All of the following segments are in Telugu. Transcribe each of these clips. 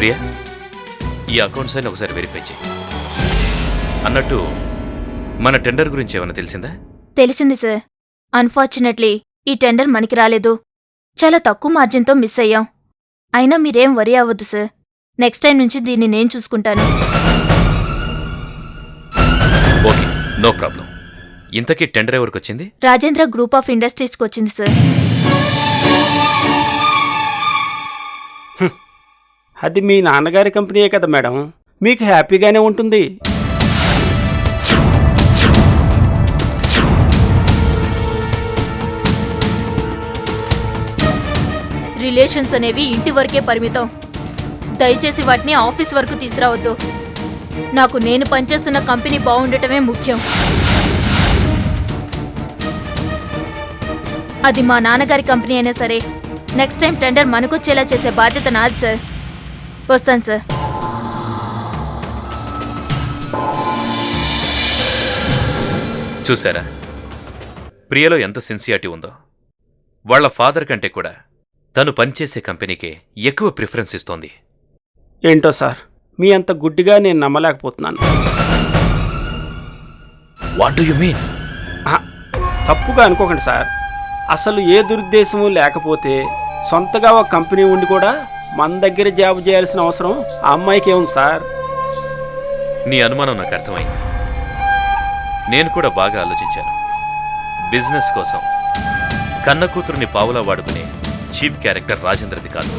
ప్రియా, ఈ అకౌంట్స్ అని ఒకసారి వెరిఫై చేయి. అన్నట్టు మన టెండర్ గురించి ఏమైనా తెలిసిందా? తెలిసింది సార్. అన్ఫార్చునేట్లీ ఈ టెండర్ మనకి రాలేదు. చాలా తక్కువ మార్జిన్తో మిస్ అయ్యాం. అయినా మీరేం వరీ అవ్వద్దు సార్. నెక్స్ట్ టైం నుంచి దీన్ని నేను చూసుకుంటాను. Okay, no problem. ఇంతకీ టెండర్ ఎవరికి వచ్చింది? రాజేంద్ర గ్రూప్ ఆఫ్ ఇండస్ట్రీస్కి వచ్చింది సార్. అది మీ నాన్నగారి కంపెనీయే కదా మేడం, మీకు హ్యాపీగానే ఉంటుంది. రిలేషన్స్ అనేవి ఇంటి వరకే పరిమితం. దయచేసి వాటిని ఆఫీస్ వరకు తీసుకురావద్దు. నాకు నేను పనిచేస్తున్న కంపెనీ బాగుండటమే ముఖ్యం. అది మా నాన్నగారి కంపెనీ అయినా సరే నెక్స్ట్ టైం టెండర్ మనకొచ్చేలా చేసే బాధ్యత నాది సార్. వస్తాను సార్. చూసారా ప్రియలో ఎంత సిన్సియారిటీ ఉందో. వాళ్ల ఫాదర్ కంటే కూడా తను పనిచేసే కంపెనీకే ఎక్కువ ప్రిఫరెన్స్ ఇస్తోంది. ఏంటో సార్, మీ అంత గుడ్డిగా నేను నమ్మలేకపోతున్నాను. What do you mean? తప్పుగా అనుకోకండి సార్. అసలు ఏ దురుద్దేశము లేకపోతే సొంతగా ఒక కంపెనీ ఉండి కూడా మన దగ్గర జాబ్ చేయాల్సిన అవసరం ఆ అమ్మాయికి ఏముంది సార్? నీ అనుమానం నాకు అర్థమైంది. నేను కూడా బాగా ఆలోచించాను. బిజినెస్ కోసం కన్న కూతురుని పావులా వాడుకునే చీప్ క్యారెక్టర్ రాజేంద్రది కాదు.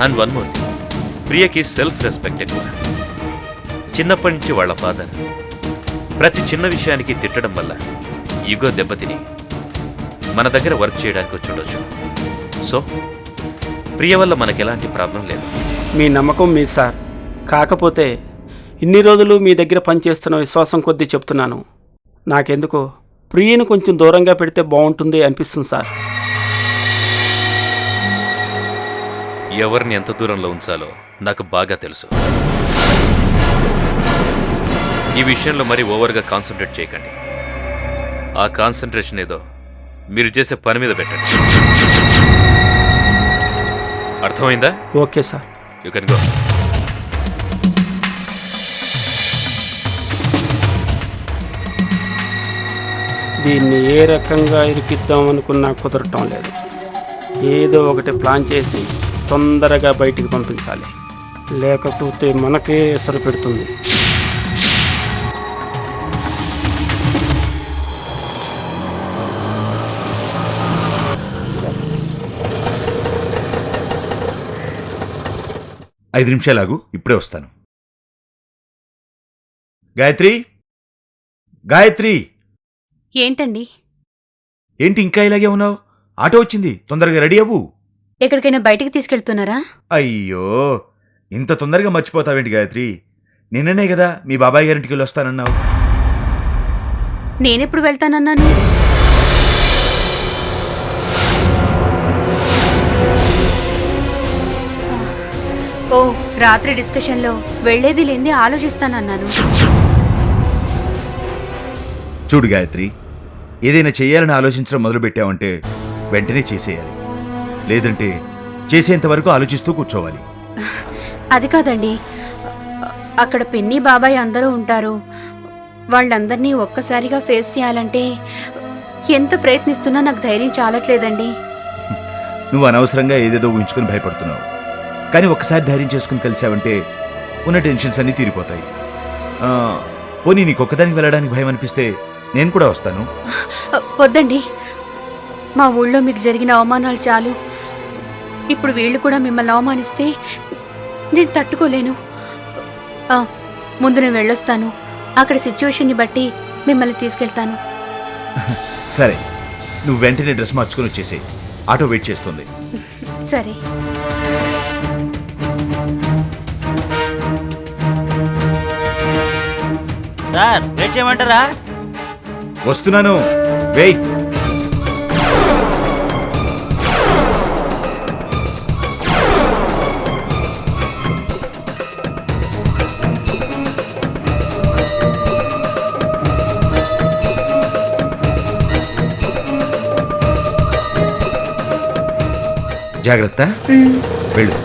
అండ్ వన్ మోర్ థింగ్, ప్రియకి సెల్ఫ్ రెస్పెక్ట్ ఎక్కువ. చిన్నప్పటి నుంచి వాళ్ళ ఫాదర్ ప్రతి చిన్న విషయానికి తిట్టడం వల్ల ఈగో దెబ్బతిని మన దగ్గర వర్క్ చేయడానికి వచ్చి ఉండొచ్చు. సో ప్రియ వల్ల మనకెలాంటి ప్రాబ్లం లేదు. మీ నమ్మకం మీ సార్. కాకపోతే ఇన్ని రోజులు మీ దగ్గర పనిచేస్తున్న విశ్వాసం కొద్దీ చెప్తున్నాను, నాకెందుకో ప్రియను కొంచెం దూరంగా పెడితే బాగుంటుంది అనిపిస్తుంది సార్. ఎవరిని ఎంత దూరంలో ఉంచాలో నాకు బాగా తెలుసు. ఈ విషయంలో మరీ ఓవర్గా కాన్సన్ట్రేట్ చేయకండి. ఆ కాన్సన్ట్రేషన్ ఏదో మీరు చేసే పని మీద పెట్టండి. అర్థమైందా? Okay sir. You can go. దీన్ని ఏ రకంగా ఇరికిద్దాం అనుకున్నా కుదరటం లేదు. ఏదో ఒకటి ప్లాన్ చేసి తొందరగా బయటికి పంపించాలి, లేకపోతే మనకే ఎసరు పెడుతుంది. ఐదు నిమిషాలాగు, ఇప్పుడే వస్తాను. గాయత్రి, గాయత్రి. ఏంటండి? ఏంటి ఇంకా ఇలాగే ఉన్నావు? ఆటో వచ్చింది, తొందరగా రెడీ అవ్వు. ఎక్కడికైనా బయటికి తీసుకెళ్తున్నారా? అయ్యో, ఇంత తొందరగా మర్చిపోతావేంటి గాయత్రి? నిన్ననే కదా మీ బాబాయ్ గారింటికి వెళ్ళి వస్తానన్నావు. నేనెప్పుడు వెళ్తానన్నాను? ఓ, రాత్రి డిస్కషన్లో వెళ్లేది లేంది ఆలోచిస్తానన్నాను. చూడు గాయత్రి, ఏదైనా చేయాలని ఆలోచించడం మొదలుపెట్టావంటే వెంటనే చేసేయాలి. లేదంటే చేసేంతవరకు ఆలోచిస్తూ కూర్చోవాలి. అది కాదండి, అక్కడ పిన్ని బాబాయ్ అందరూ ఉంటారు. వాళ్ళందరినీ ఒక్కసారిగా ఫేస్ చేయాలంటే ఎంత ప్రయత్నిస్తున్నా నాకు ధైర్యం చాలట్లేదండి. నువ్వు అనవసరంగా ఏదేదో ఊహించుకుని భయపడుతున్నావు. కానీ ఒక్కసారి ధైర్యం చేసుకుని కలిసావంటే ఉన్న టెన్షన్స్ అన్నీ తీరిపోతాయి. పోనీ నీకొక్కదానికి వెళ్ళడానికి భయం అనిపిస్తే నేను కూడా వస్తాను. వద్దండి, మా ఊళ్ళో మీకు జరిగిన అవమానాలు చాలు. ఇప్పుడు వీళ్ళు కూడా మిమ్మల్ని అవమానిస్తే నేను తట్టుకోలేను. ముందు నేను వెళ్ళొస్తాను. అక్కడ సిచ్యువేషన్ని బట్టి మిమ్మల్ని తీసుకెళ్తాను. సరే, నువ్వు వెంటనే డ్రెస్ మార్చుకుని వచ్చేసేయ్. ఆటో వెయిట్ చేస్తుంది. సరే. సార్, వెయిట్ చేయమంటారా? వస్తున్నాను, వెయిట్. జాగ్రత్త, వెళ్ళు.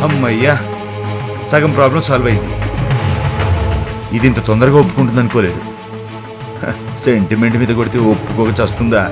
అమ్మయ్యా, సగం ప్రాబ్లం సాల్వ్ అయింది. ఇది ఇంత తొందరగా ఒప్పుకుంటుంది అనుకోలేదు. సెంటిమెంట్ మీద కొడితే ఒప్పుకోక చస్తుందా?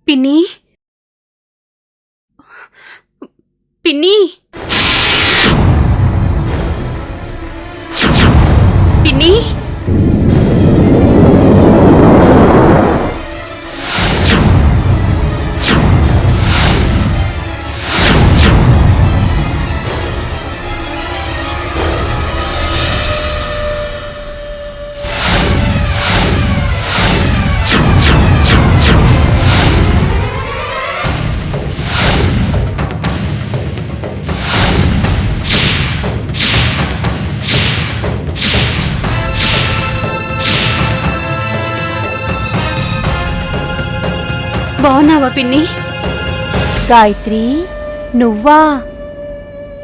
పిన్ని, పిన్ని, పిన్ని, బాగున్నావా పిన్ని? గాయత్రి, నువ్వా?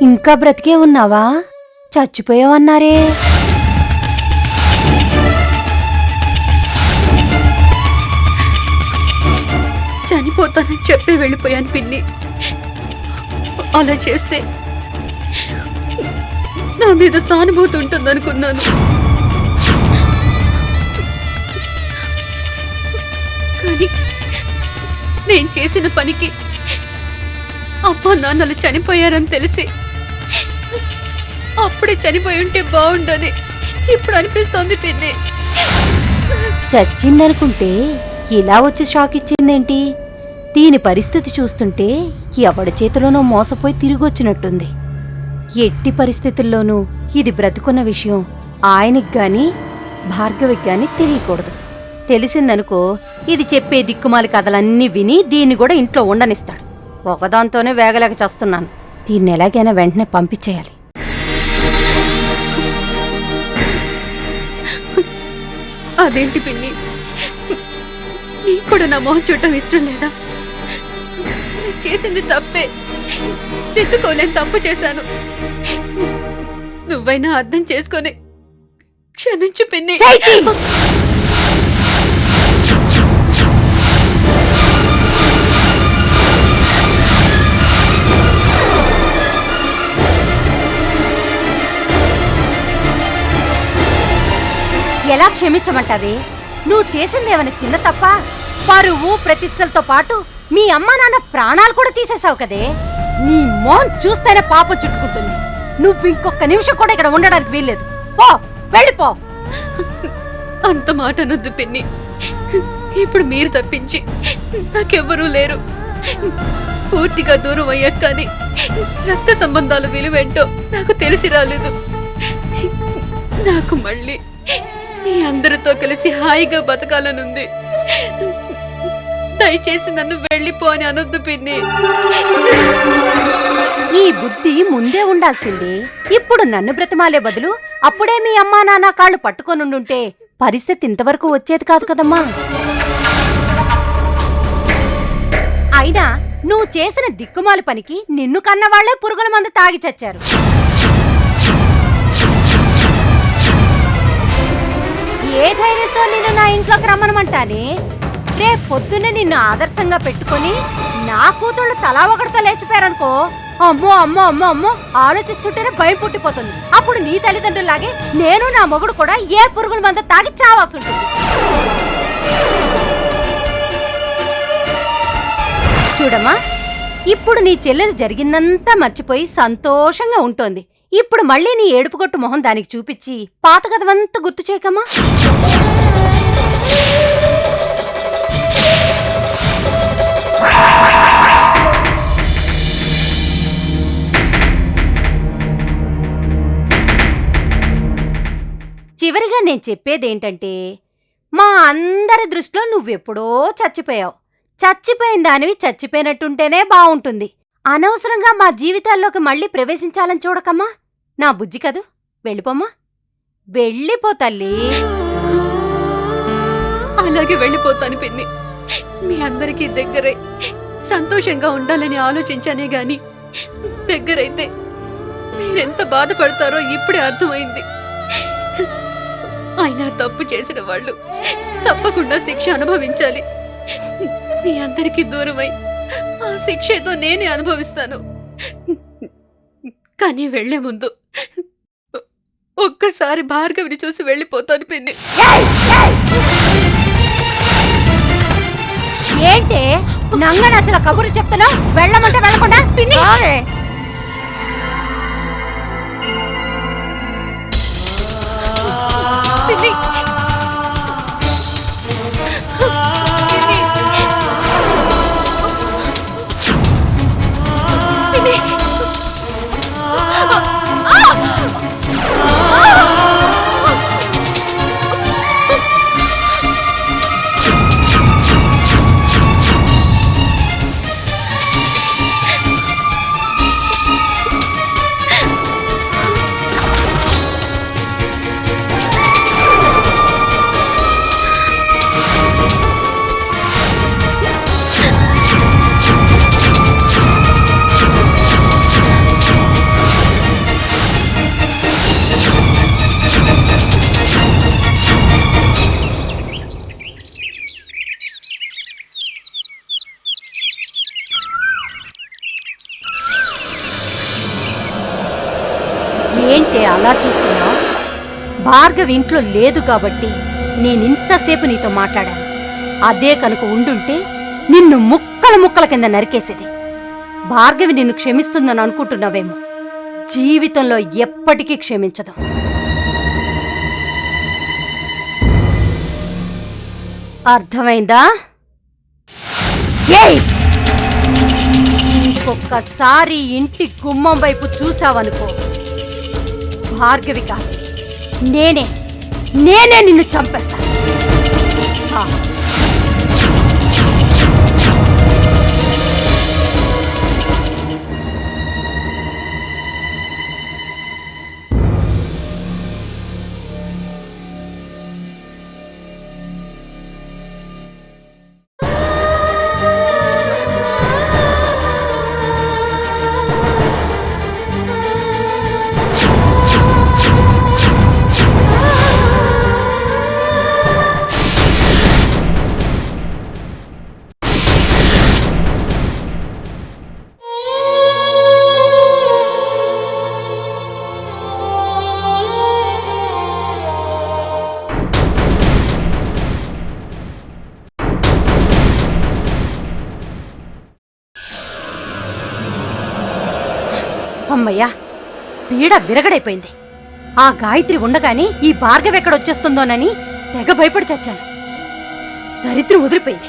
ఇంకా బ్రతికే ఉన్నావా? చచ్చిపోయావన్నారే. చనిపోతానని చెప్పి వెళ్ళిపోయాను పిన్ని. అలా చేస్తే నా మీద సానుభూతి ఉంటుందనుకున్నాను. కానీ నేను చేసిన పనికి అమ్మా నాన్నలు చనిపోయారని తెలిసి అప్పుడే చనిపోయి ఉంటే బాగుండని ఇప్పుడు అనిపిస్తోంది పిన్ని. చచ్చిందనుకుంటే ఇలా వచ్చి షాక్ ఇచ్చిందేంటి? దీని పరిస్థితి చూస్తుంటే ఎవడి చేతిలోనో మోసపోయి తిరిగొచ్చినట్టుంది. ఎట్టి పరిస్థితుల్లోనూ ఇది బ్రతుకున్న విషయం ఆయనకి గాని భార్గవికి గాని తెలియకూడదు. తెలిసిందనుకో, ఇది చెప్పే దిక్కుమాలి కథలన్నీ విని దీన్ని కూడా ఇంట్లో ఉండనిస్తాడు. ఒకదాంతోనే వేగలేక చేస్తున్నాను. దీన్ని ఎలాగైనా వెంటనే పంపించేయాలి. అదేంటి పిన్ని, నీకు కూడా నా మొహం చూడటం ఇష్టం లేదా? నేను చేసింది తప్పే, దిద్దుకోలేని తప్పు చేశాను. నువ్వైనా అర్థం చేసుకొని క్షమించు పిన్ని. ఎలా క్షమించమంటావే? నువ్వు చేసిందేమైనా చిన్న తప్ప? పరువు ప్రతిష్టలతో పాటు మీ అమ్మా నాన్న ప్రాణాలు కూడా తీసేశావు కదే. నీ మోహన్ చూస్తేనే పాపం చుట్టుకుంటుంది. నువ్వు ఇంకొక నిమిషం కూడా ఇక్కడ ఉండడానికి వీల్లేదు. పో, వెళ్ళిపో. అంత మాట అనొద్దు పిన్ని. ఇప్పుడు మీరు తప్పించి నాకెవ్వరూ లేరు. పూర్తిగా దూరం అయ్యాక కానీ రక్త సంబంధాల విలువేంటో నాకు తెలిసి రాలేదు. నాకు మళ్ళీ మీ అందరితో కలిసి హాయిగా బతకాలనుంది. దయచేసి నన్ను వెళ్ళిపో అని అనొద్దు పిన్ని. ఈ బుద్ధి ముందే ఉండాల్సిందే. ఇప్పుడు నన్ను బ్రతిమాలే బదులు అప్పుడే మీ అమ్మా నాన్న కాళ్ళు పట్టుకొనుండుంటే పరిస్థితి ఇంతవరకు వచ్చేది కాదు కదమ్మా. అయినా నువ్వు చేసిన దిక్కుమాలి పనికి నిన్ను కన్నవాళ్లే పురుగుల మందు తాగి చచ్చారు. ఈ ఏ ధైర్యంతో నిన్ను నా ఇంట్లోకి రమ్మనమంటానే? రేపు పొద్దున్న నిన్ను ఆదర్శంగా పెట్టుకొని నా కూతుళ్ళు తలా ఒకటితో లేచిపోయారనుకో, అమ్మో అమ్మో అమ్మో అమ్మో ఆలోచిస్తుంటేనే భయం పుట్టిపోతుంది. అప్పుడు నీ తల్లిదండ్రులాగే నేను నా మొగుడు కూడా ఏ పురుగుల మంద తాగి చావాల్సి ఉంటుంది. చూడమ్మా, ఇప్పుడు నీ చెల్లెలు జరిగిందంతా మర్చిపోయి సంతోషంగా ఉంటోంది. ఇప్పుడు మళ్ళీ నీ ఏడుపుగొట్టు మొహం దానికి చూపించి పాత కథవంతా గుర్తు చేయకమ్మా. చివరిగా నేను చెప్పేదేంటంటే, మా అందరి దృష్టిలో నువ్వెప్పుడో చచ్చిపోయావు. చచ్చిపోయిన దానివి చచ్చిపోయినట్టుంటేనే బావుంటుంది. అనవసరంగా మా జీవితాల్లోకి మళ్ళీ ప్రవేశించాలని చూడకమ్మా. నా బుజ్జి కదూ, వెళ్ళిపోమ్మా. వెళ్ళిపో తల్లి. అలాగే వెళ్ళిపోతాను పిన్ని. మీ అందరికీ దగ్గరై సంతోషంగా ఉండాలని ఆలోచించానే గాని దగ్గరైతే మీరెంత బాధపడతారో ఇప్పుడే అర్థమైంది. అయినా తప్పు చేసిన వాళ్ళు తప్పకుండా శిక్ష అనుభవించాలి. మీ అందరికీ దూరమై ఆ శిక్ష ఏదో నేనే అనుభవిస్తాను. కానీ వెళ్లే ముందు ఒక్కసారి భార్గవిని చూసి వెళ్ళిపోతాను పిన్ని. ఏంటే నంగనచ్చల కబుర్లు చెప్తున్నావు? వెళ్ళమంటే వెళ్ళకుండా పిన్ని. పిన్ని. పిన్ని. ఏంటే అలా చూస్తున్నావు? భార్గవి ఇంట్లో లేదు కాబట్టి నేనింతసేపు నీతో మాట్లాడాను. అదే కనుక ఉండుంటే నిన్ను ముక్కల ముక్కల కింద నరికేసేది. భార్గవి నిన్ను క్షమిస్తుందని అనుకుంటున్నావేమో, జీవితంలో ఎప్పటికీ క్షమించదు. అర్థమైందా? ఏయ్! ఇంకొక్కసారి ఇంటి గుమ్మం వైపు చూసావనుకో, భార్గవి కాదు, నేనే నిన్ను చంపేస్తాను. అమ్మయ్యా, పీడ విరగడైపోయింది. ఆ గాయత్రి ఉండగాని ఈ భార్గవి ఎక్కడొచ్చేస్తుందోనని తెగ భయపడి చచ్చాను. దరిద్రం వదిలిపోయింది.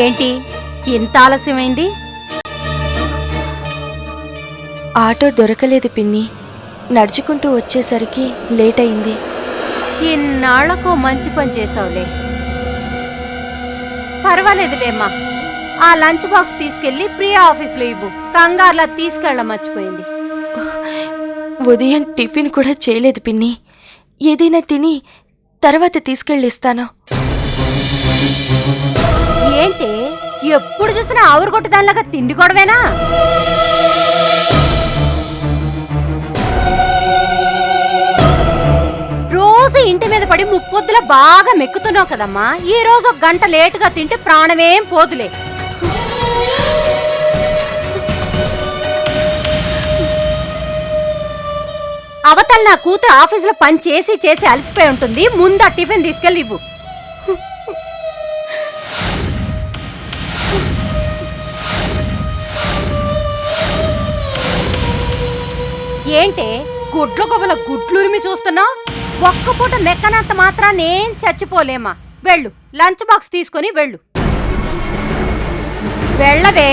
ఏంటి ఇంత ఆలస్యమైంది? ఆటో దొరకలేదు పిన్ని. నడుచుకుంటూ వచ్చేసరికి లేట్ అయింది. ఇన్నాళ్లకు మంచి పని చేసావులే. పర్వాలేదులేమ్మా. ఆ లంచ్ బాక్స్ తీసుకెళ్లి ప్రియా ఆఫీస్లో ఇవ్వు. కంగారులా తీసుకెళ్ళ మర్చిపోయింది. ఉదయం టిఫిన్ కూడా చేయలేదు పిన్ని. ఏదైనా తిని తర్వాత తీసుకెళ్ళిస్తాను. ఏంటి ఎప్పుడు చూసినా ఆవురుగొట్టు దానిలాగా తిండి గొడవేనా? రోజు ఇంటి మీద పడి ముప్పొద్దులా బాగా మెక్కుతున్నావు కదమ్మా. ఈ రోజు ఒక గంట లేటుగా తింటే ప్రాణమేం పోదులే. అవతల నా కూతురు ఆఫీసులో పని చేసి చేసి అలసిపోయి ఉంటుంది. ముందు ఆ టిఫిన్ తీసుకెళ్ళి ఇవ్వు. ఏంటే గుడ్ల గొప్పల గుడ్లురిమి చూస్తున్నావు? ఒక్క పూట మెక్కనంత మాత్రాన్నేం చచ్చిపోలేమా. వెళ్ళు, లంచ్ బాక్స్ తీసుకొని వెళ్ళు. వెళ్ళవే.